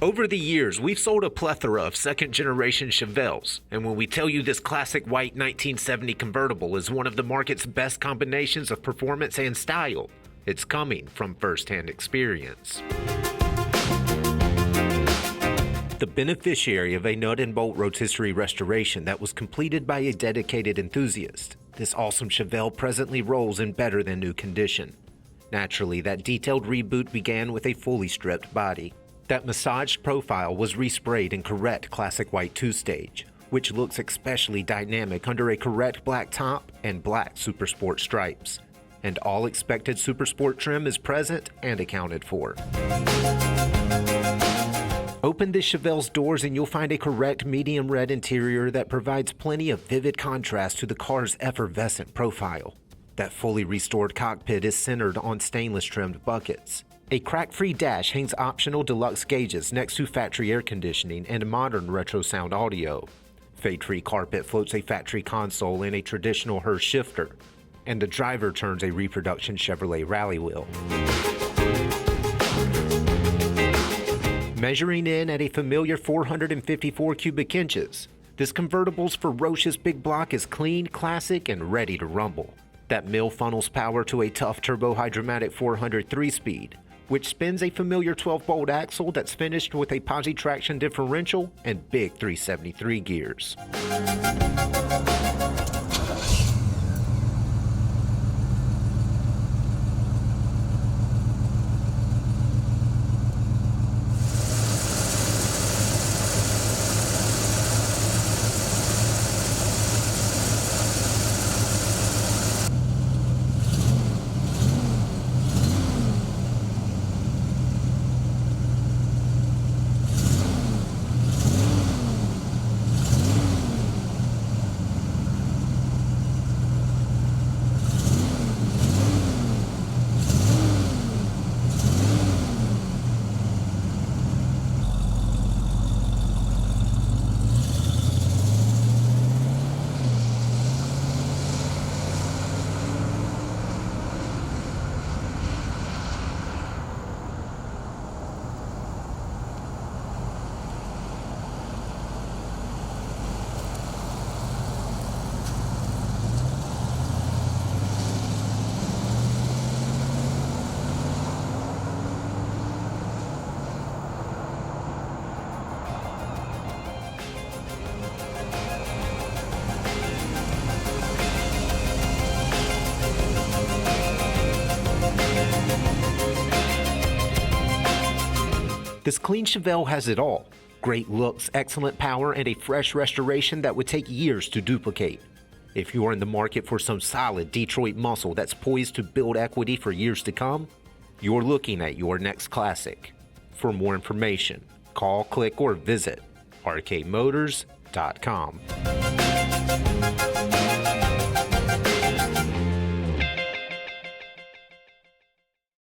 Over the years, we've sold a plethora of second-generation Chevelles, and when we tell you this classic white 1970 convertible is one of the market's best combinations of performance and style, it's coming from first-hand experience. The beneficiary of a nut and bolt rotisserie restoration that was completed by a dedicated enthusiast, this awesome Chevelle presently rolls in better than new condition. Naturally, that detailed reboot began with a fully stripped body. That massaged profile was resprayed in correct classic white 2-stage, which looks especially dynamic under a correct black top and black Supersport stripes. And all expected Supersport trim is present and accounted for. Open this Chevelle's doors and you'll find a correct medium red interior that provides plenty of vivid contrast to the car's effervescent profile. That fully restored cockpit is centered on stainless trimmed buckets. A crack-free dash hangs optional deluxe gauges next to factory air conditioning and modern RetroSound audio. Fade-free carpet floats a factory console in a traditional Horseshoe Shifter, and the driver turns a reproduction Chevrolet rally wheel. Measuring in at a familiar 454 cubic inches, this convertible's ferocious big block is clean, classic, and ready to rumble. That mill funnels power to a tough turbo Hydramatic 400 3-speed, which spins a familiar 12-bolt axle that's finished with a posi-traction differential and big 373 gears. This clean Chevelle has it all. Great looks, excellent power, and a fresh restoration that would take years to duplicate. If you're in the market for some solid Detroit muscle that's poised to build equity for years to come, you're looking at your next classic. For more information, call, click, or visit rkmotors.com.